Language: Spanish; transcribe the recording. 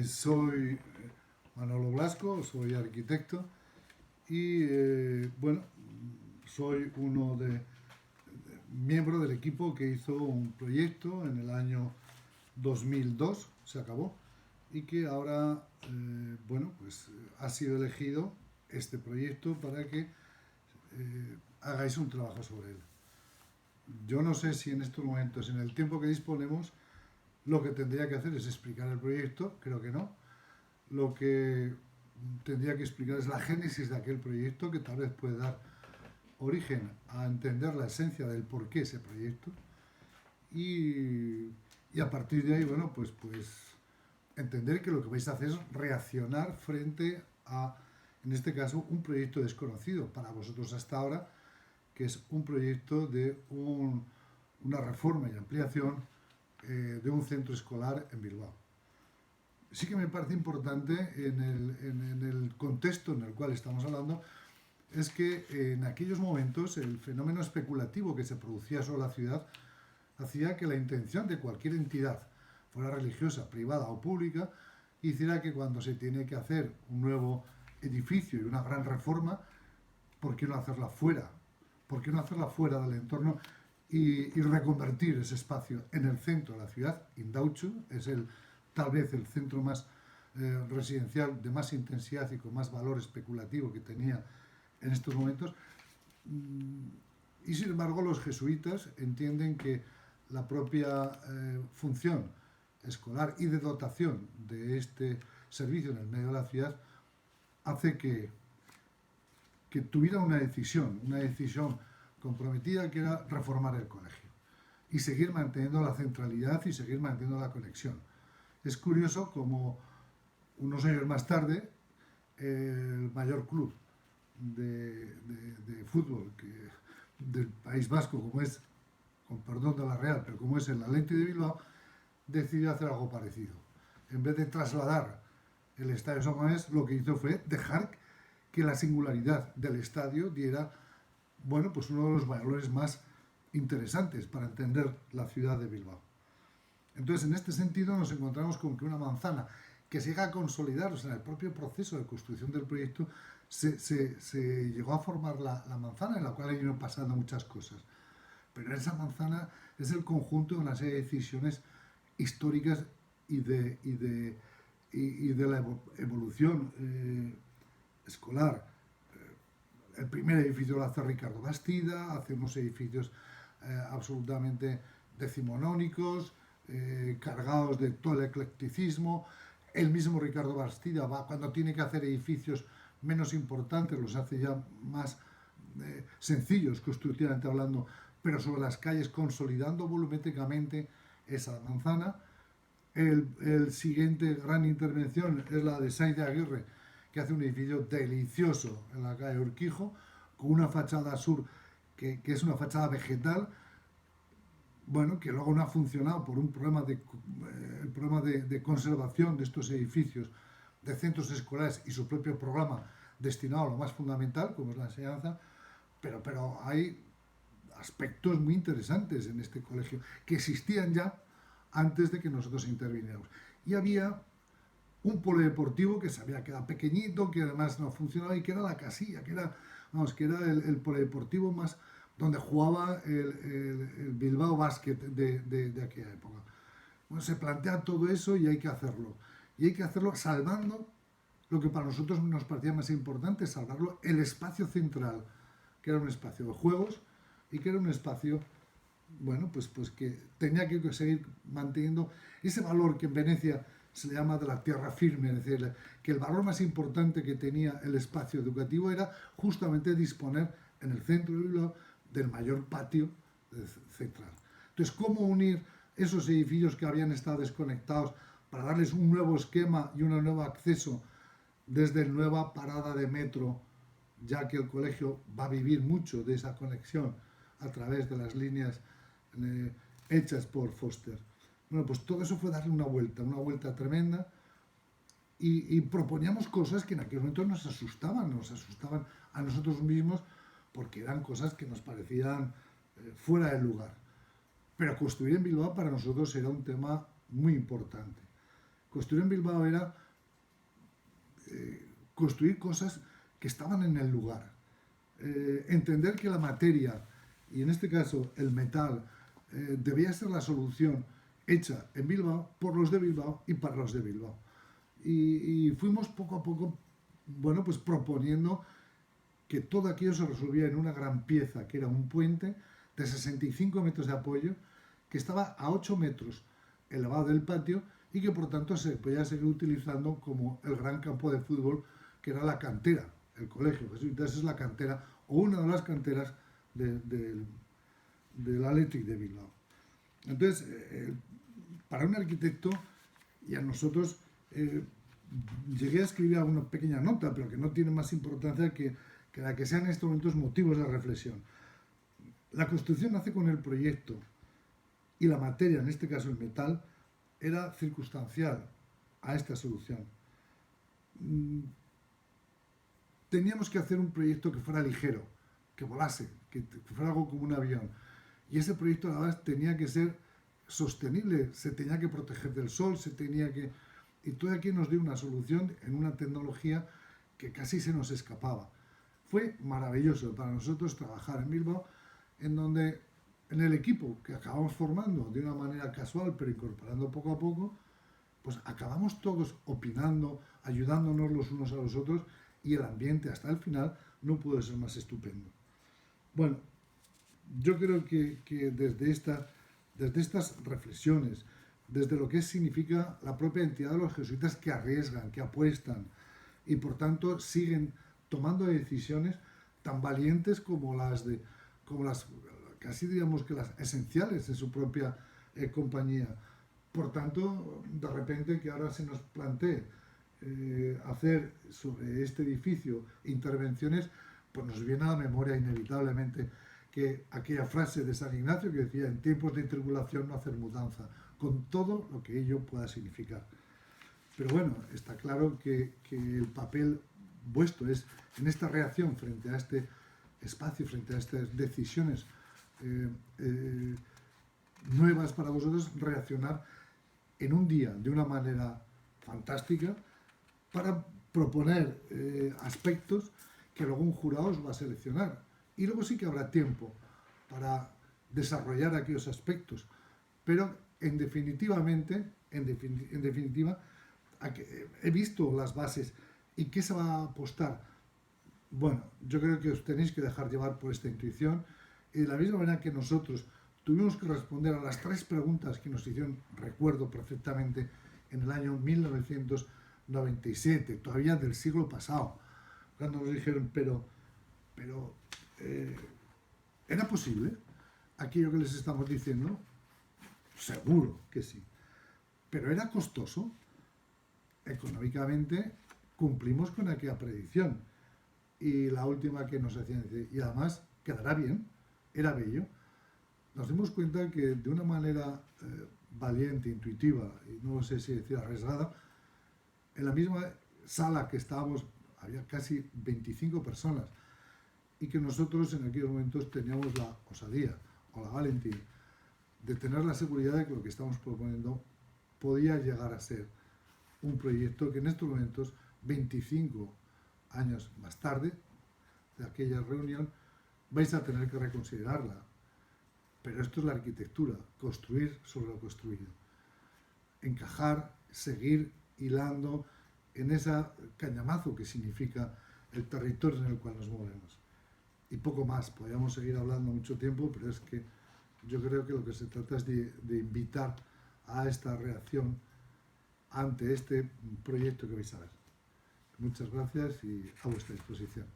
Soy Manolo Blasco, soy arquitecto y bueno, soy miembro del equipo que hizo un proyecto en el año 2002, se acabó, y que ahora, bueno, pues ha sido elegido este proyecto para que hagáis un trabajo sobre él. Yo no sé si en estos momentos, en el tiempo que disponemos, lo que tendría que hacer es explicar el proyecto, creo que no. Lo que tendría que explicar es la génesis de aquel proyecto, que tal vez puede dar origen a entender la esencia del por qué ese proyecto. Y a partir de ahí, bueno, pues entender que lo que vais a hacer es reaccionar frente a, en este caso, un proyecto desconocido para vosotros hasta ahora, que es un proyecto de una reforma y ampliación de un centro escolar en Bilbao. Sí que me parece importante en el contexto en el cual estamos hablando, es que en aquellos momentos el fenómeno especulativo que se producía sobre la ciudad hacía que la intención de cualquier entidad, fuera religiosa, privada o pública, hiciera que cuando se tiene que hacer un nuevo edificio y una gran reforma, ¿por qué no hacerla fuera? ¿Por qué no hacerla fuera del entorno y reconvertir ese espacio en el centro de la ciudad? Indautxu es tal vez el centro más residencial de más intensidad y con más valor especulativo que tenía en estos momentos. Y sin embargo los jesuitas entienden que la propia función escolar y de dotación de este servicio en el medio de la ciudad hace que tuviera una decisión comprometida, que era reformar el colegio y seguir manteniendo la centralidad y seguir manteniendo la conexión. Es curioso como unos años más tarde el mayor club de fútbol del País Vasco, como es, con perdón de la Real, pero como es el Athletic de Bilbao, decidió hacer algo parecido. En vez de trasladar el Estadio San Mamés, lo que hizo fue dejar que la singularidad del estadio diera, bueno, pues uno de los valores más interesantes para entender la ciudad de Bilbao. Entonces, en este sentido, nos encontramos con que una manzana que se llega a consolidar, o sea, en el propio proceso de construcción del proyecto, se llegó a formar la manzana, en la cual han ido pasando muchas cosas. Pero esa manzana es el conjunto de una serie de decisiones históricas y de la evolución escolar. El primer edificio lo hace Ricardo Bastida, hace unos edificios absolutamente decimonónicos, cargados de todo el eclecticismo. El mismo Ricardo Bastida va, cuando tiene que hacer edificios menos importantes, los hace ya más sencillos constructivamente hablando, pero sobre las calles, consolidando volumétricamente esa manzana. El siguiente gran intervención es la de Sainz de Aguirre, que hace un edificio delicioso en la calle Urquijo, con una fachada sur que es una fachada vegetal, bueno, que luego no ha funcionado por un problema el problema de conservación de estos edificios, de centros escolares y su propio programa destinado a lo más fundamental, como es la enseñanza, pero hay aspectos muy interesantes en este colegio que existían ya antes de que nosotros interviniéramos. Y había un polideportivo que se había quedado pequeñito, que además no funcionaba y que era la casilla, que era el polideportivo más donde jugaba el Bilbao Basket de aquella época. Bueno, se plantea todo eso y hay que hacerlo. Y hay que hacerlo salvando lo que para nosotros nos parecía más importante, salvarlo, el espacio central, que era un espacio de juegos y que era un espacio, bueno, pues que tenía que seguir manteniendo ese valor que en Venecia se le llama de la tierra firme, es decir, que el valor más importante que tenía el espacio educativo era justamente disponer en el centro de Bilbao del mayor patio central. Entonces, ¿cómo unir esos edificios que habían estado desconectados para darles un nuevo esquema y un nuevo acceso desde la nueva parada de metro, ya que el colegio va a vivir mucho de esa conexión a través de las líneas hechas por Foster? Bueno, pues todo eso fue darle una vuelta tremenda, y proponíamos cosas que en aquel momento nos asustaban a nosotros mismos, porque eran cosas que nos parecían fuera de lugar. Pero construir en Bilbao para nosotros era un tema muy importante. Construir en Bilbao era construir cosas que estaban en el lugar. Entender que la materia, y en este caso el metal, debía ser la solución hecha en Bilbao, por los de Bilbao y para los de Bilbao. Y fuimos poco a poco, bueno, pues proponiendo que todo aquello se resolvía en una gran pieza, que era un puente de 65 metros de apoyo, que estaba a 8 metros elevado del patio y que por tanto se podía seguir utilizando como el gran campo de fútbol, que era la cantera, el colegio. Entonces es la cantera, o una de las canteras del Athletic de Bilbao. Entonces, para un arquitecto, y a nosotros, llegué a escribir alguna pequeña nota, pero que no tiene más importancia que la que sean en estos momentos motivos de reflexión. La construcción nace con el proyecto y la materia, en este caso el metal, era circunstancial a esta solución. Teníamos que hacer un proyecto que fuera ligero, que volase, que fuera algo como un avión. Y ese proyecto además tenía que ser sostenible, se tenía que proteger del sol, se tenía que... Y todo aquí nos dio una solución en una tecnología que casi se nos escapaba. Fue maravilloso para nosotros trabajar en Bilbao, en donde en el equipo que acabamos formando de una manera casual, pero incorporando poco a poco, pues acabamos todos opinando, ayudándonos los unos a los otros, y el ambiente hasta el final no pudo ser más estupendo. Bueno, yo creo que desde estas reflexiones, desde lo que significa la propia entidad de los jesuitas, que arriesgan, que apuestan y por tanto siguen tomando decisiones tan valientes como las casi diríamos que las esenciales en su propia compañía. Por tanto, de repente que ahora se nos plantee hacer sobre este edificio intervenciones, pues nos viene a la memoria inevitablemente que aquella frase de San Ignacio que decía: en tiempos de tribulación no hacer mudanza, con todo lo que ello pueda significar. Pero bueno, está claro que el papel vuestro es, en esta reacción frente a este espacio, frente a estas decisiones nuevas para vosotros, reaccionar en un día de una manera fantástica para proponer aspectos que luego un jurado os va a seleccionar. Y luego sí que habrá tiempo para desarrollar aquellos aspectos. Pero en definitiva, he visto las bases y qué se va a apostar. Bueno, yo creo que os tenéis que dejar llevar por esta intuición, y de la misma manera que nosotros tuvimos que responder a las 3 preguntas que nos hicieron, recuerdo perfectamente, en el año 1997, todavía del siglo pasado, cuando nos dijeron, pero ¿era posible aquello que les estamos diciendo? Seguro que sí. Pero era costoso. Económicamente cumplimos con aquella predicción. Y la última que nos hacían decir, y además quedará bien, era bello. Nos dimos cuenta que de una manera valiente, intuitiva, y no sé si decir arriesgada, en la misma sala que estábamos había casi 25 personas, y que nosotros en aquellos momentos teníamos la osadía o la valentía de tener la seguridad de que lo que estamos proponiendo podía llegar a ser un proyecto que en estos momentos, 25 años más tarde de aquella reunión, vais a tener que reconsiderarla. Pero esto es la arquitectura, construir sobre lo construido. Encajar, seguir hilando en ese cañamazo que significa el territorio en el cual nos movemos. Y poco más, podríamos seguir hablando mucho tiempo, pero es que yo creo que lo que se trata es de invitar a esta reacción ante este proyecto que vais a ver. Muchas gracias y a vuestra disposición.